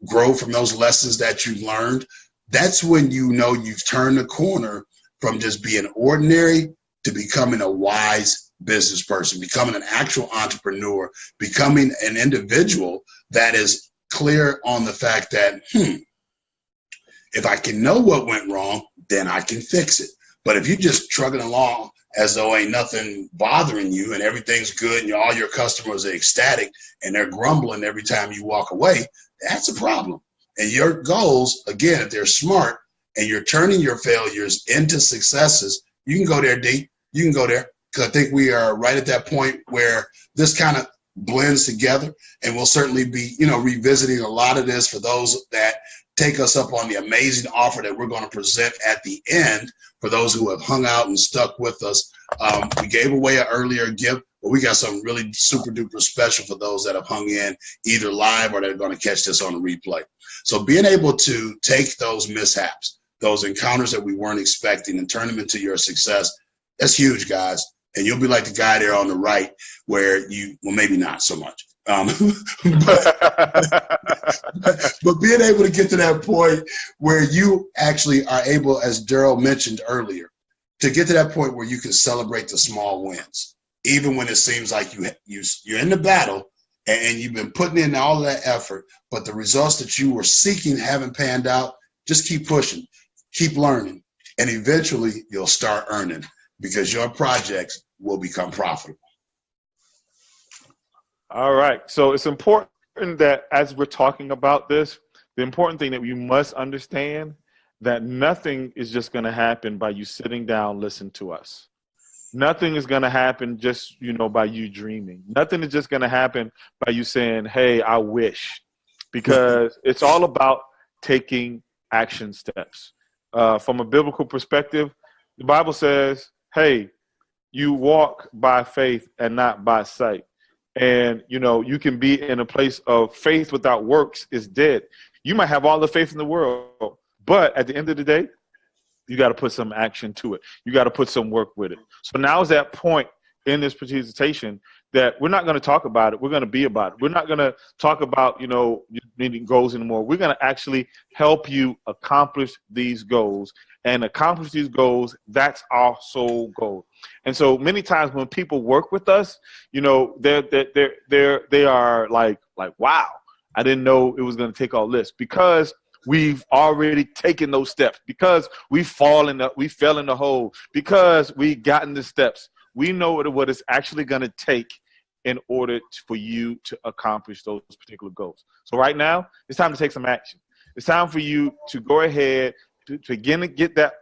grow from those lessons that you learned, that's when you know you've turned the corner from just being ordinary to becoming a wise business person, becoming an actual entrepreneur, becoming an individual that is clear on the fact that, if I can know what went wrong, then I can fix it. But if you're just trucking along as though ain't nothing bothering you and everything's good and all your customers are ecstatic and they're grumbling every time you walk away, that's a problem. And your goals, again, if they're smart and you're turning your failures into successes, you can go there, D. You can go there. Because I think we are right at that point where this kind of blends together, and we'll certainly be, revisiting a lot of this for those that take us up on the amazing offer that we're going to present at the end for those who have hung out and stuck with us. We gave away an earlier gift, but we got something really super duper special for those that have hung in either live or that are going to catch this on a replay. So being able to take those mishaps, those encounters that we weren't expecting, and turn them into your success, that's huge, guys. And you'll be like the guy there on the right where well, maybe not so much. But being able to get to that point where you actually are able, as Daryl mentioned earlier, to get to that point where you can celebrate the small wins, even when it seems like you're in the battle and you've been putting in all of that effort, but the results that you were seeking haven't panned out. Just keep pushing, keep learning, and eventually you'll start earning, because your projects will become profitable. All right. So it's important that as we're talking about this, the important thing that you must understand that nothing is just going to happen by you sitting down, listen to us. Nothing is going to happen just, by you dreaming. Nothing is just going to happen by you saying, hey, I wish, because it's all about taking action steps. From a biblical perspective, the Bible says, hey, you walk by faith and not by sight. And, you can be in a place of faith without works is dead. You might have all the faith in the world, but at the end of the day, you got to put some action to it. You got to put some work with it. So now is that point in this presentation that we're not going to talk about it. We're going to be about it. We're not going to talk about, needing goals anymore. We're going to actually help you accomplish these goals. And accomplish these goals, that's our sole goal. And so many times when people work with us, they are like, wow, I didn't know it was going to take all this, because we've already taken those steps, because we fell in the hole, because we gotten the steps. We know what it's actually going to take in order for you to accomplish those particular goals. So right now, it's time to take some action. It's time for you to go ahead to begin to get that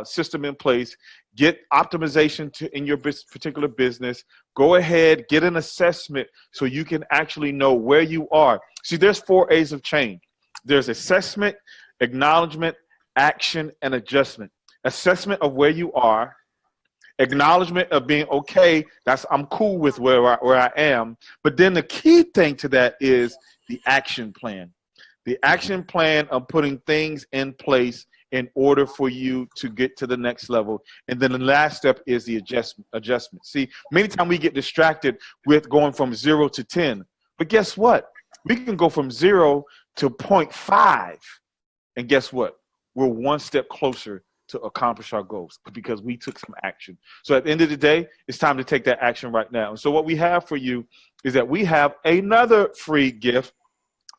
system in place, get optimization in your particular business. Go ahead, get an assessment so you can actually know where you are. See, there's 4 A's of change. There's assessment, acknowledgement, action, and adjustment. Assessment of where you are, acknowledgement of being okay, I'm cool with where I am. But then the key thing to that is the action plan. The action plan of putting things in place in order for you to get to the next level. And then the last step is the adjustment. See, many times we get distracted with going from 0 to 10. But guess what? We can go from 0 to 0.5. And guess what? We're one step closer to accomplish our goals because we took some action. So at the end of the day, it's time to take that action right now. And so what we have for you is that we have another free gift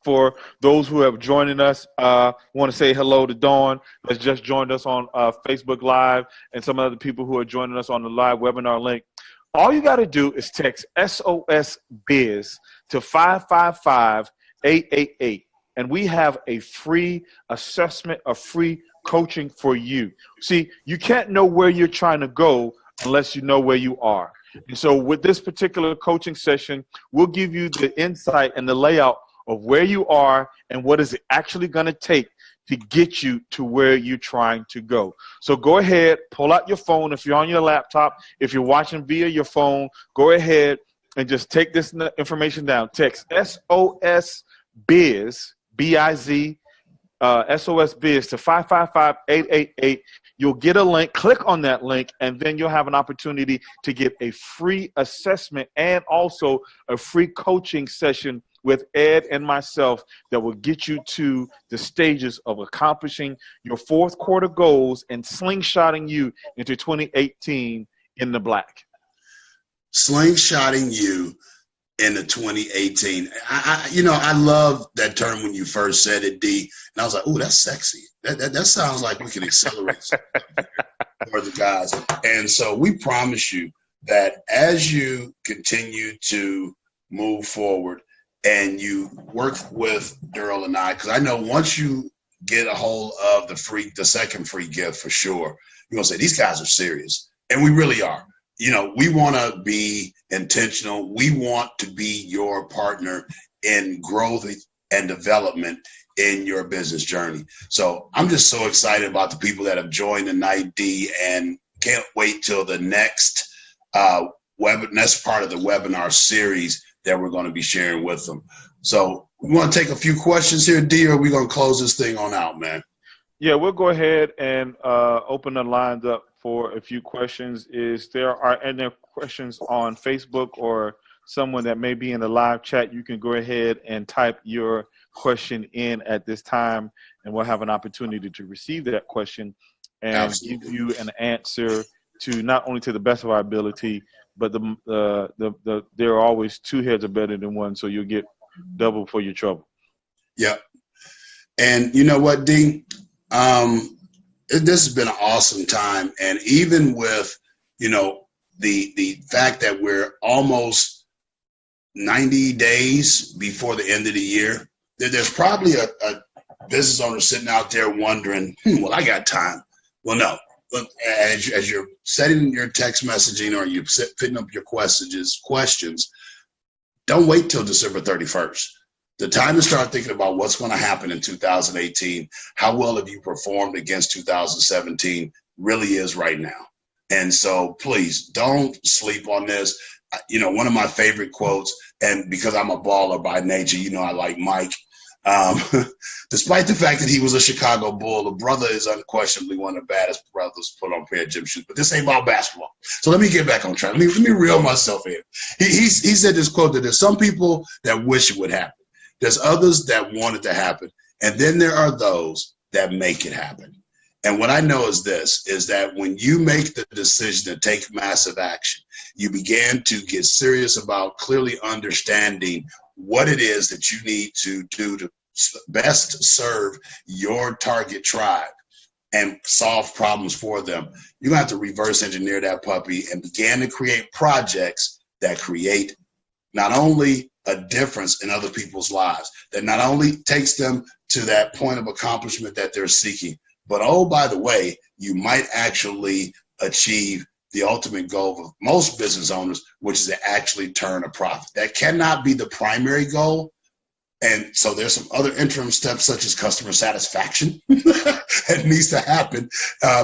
for those who have joined us. Want to say hello to Dawn that's just joined us on Facebook Live, and some other people who are joining us on the live webinar link. All you got to do is text SOS Biz to 555-888, and we have a free assessment, a free coaching for you. See, you can't know where you're trying to go unless you know where you are. And so with this particular coaching session, we'll give you the insight and the layout of where you are and what is it actually going to take to get you to where you're trying to go. So go ahead, pull out your phone. If you're on your laptop, if you're watching via your phone, go ahead and just take this information down. Text SOS Biz, B-I-Z, SOS Biz to 555-888. You'll get a link, click on that link, and then you'll have an opportunity to get a free assessment and also a free coaching session with Ed and myself that will get you to the stages of accomplishing your fourth quarter goals and slingshotting you into 2018 in the black. Slingshotting you into 2018. I love that term when you first said it, D. And I was like, oh, that's sexy. That sounds like we can accelerate for the guys. And so we promise you that as you continue to move forward and you work with Daryl and I, because I know once you get a hold of the second free gift for sure, you're going to say, these guys are serious. And we really are. We want to be intentional. We want to be your partner in growth and development in your business journey. So I'm just so excited about the people that have joined tonight, D, and can't wait till the next next part of the webinar series that we're going to be sharing with them. So we want to take a few questions here, D, or are we going to close this thing on out, man? Yeah, we'll go ahead and open the lines up for a few questions. Is there any questions on Facebook or someone that may be in the live chat? You can go ahead and type your question in at this time, and we'll have an opportunity to receive that question and Absolutely. give you an answer to not only to the best of our ability, but there are always two heads are better than one, so you'll get double for your trouble. Yep. And you know what, D? This has been an awesome time. And even with, the fact that we're almost 90 days before the end of the year, there's probably a business owner sitting out there wondering, well, I got time. Well, no. But as you're setting your text messaging or you're putting up your questions, don't wait till December 31st. The time to start thinking about what's going to happen in 2018, how well have you performed against 2017 really is right now. And so please don't sleep on this. One of my favorite quotes, and because I'm a baller by nature, I like Mike. Despite the fact that he was a Chicago Bull, the brother is unquestionably one of the baddest brothers put on a pair of gym shoes. But this ain't about basketball. So let me get back on track. Let me reel myself in. He said this quote that there's some people that wish it would happen. There's others that want it to happen. And then there are those that make it happen. And what I know is that when you make the decision to take massive action, you begin to get serious about clearly understanding what it is that you need to do to best serve your target tribe and solve problems for them. You're going to have to reverse engineer that puppy and begin to create projects that create not only a difference in other people's lives, that not only takes them to that point of accomplishment that they're seeking, but oh, by the way, you might actually achieve the ultimate goal of most business owners, which is to actually turn a profit. That cannot be the primary goal. And so there's some other interim steps such as customer satisfaction that needs to happen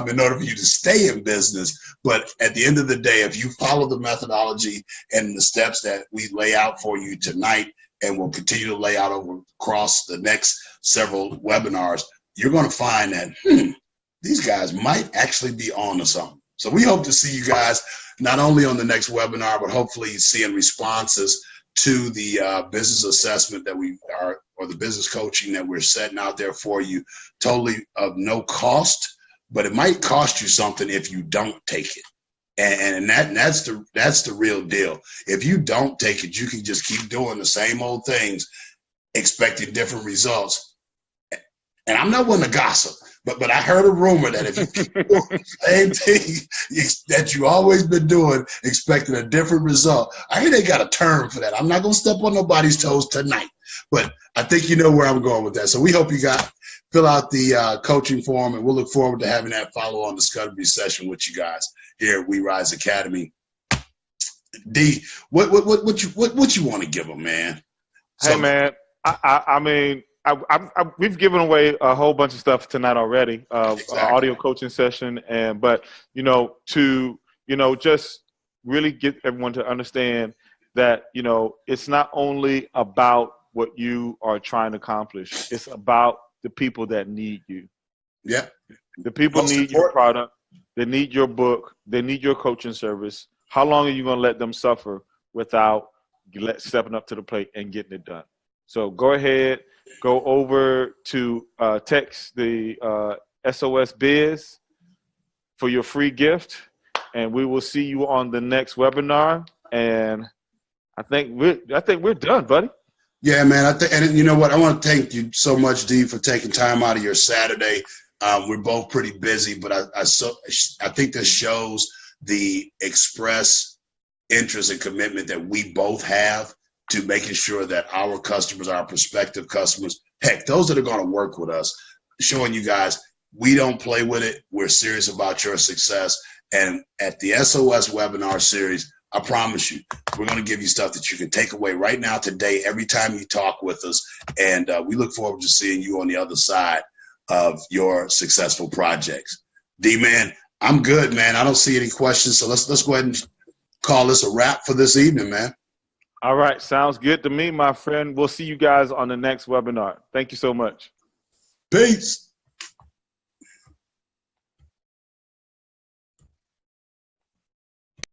in order for you to stay in business. But at the end of the day, if you follow the methodology and the steps that we lay out for you tonight and will continue to lay out across the next several webinars, you're going to find that these guys might actually be on to something. So we hope to see you guys not only on the next webinar, but hopefully seeing responses to the business assessment that we are, or the business coaching that we're setting out there for you, totally of no cost, but it might cost you something if you don't take it. And that's the real deal. If you don't take it, you can just keep doing the same old things, expecting different results. And I'm not one to gossip, but I heard a rumor that if you keep doing the same thing that you always been doing, expecting a different result, I hear they got a term for that. I'm not going to step on nobody's toes tonight, but I think you know where I'm going with that. So we hope you fill out the coaching form, and we'll look forward to having that follow-on discovery session with you guys here at We Rise Academy. D, what you want to give them, man? Hey, man, I mean, we've given away a whole bunch of stuff tonight already, Exactly. Audio coaching session, but to just really get everyone to understand that it's not only about what you are trying to accomplish; it's about the people that need you. Yeah. The people Most need your important. product. They need your book. They need your coaching service. How long are you going to let them suffer without stepping up to the plate and getting it done? So go ahead, go over to text the SOS Biz for your free gift, and we will see you on the next webinar. And I think we're done, buddy. Yeah, man. And you know what? I want to thank you so much, D, for taking time out of your Saturday. We're both pretty busy, but I think this shows the express interest and commitment that we both have to making sure that our customers, our prospective customers, heck, those that are going to work with us, showing you guys we don't play with it. We're serious about your success. And at the SOS webinar series, I promise you, we're going to give you stuff that you can take away right now, today, every time you talk with us. And we look forward to seeing you on the other side of your successful projects. D-Man, I'm good, man. I don't see any questions. So let's go ahead and call this a wrap for this evening, man. All right. Sounds good to me, my friend. We'll see you guys on the next webinar. Thank you so much. Peace.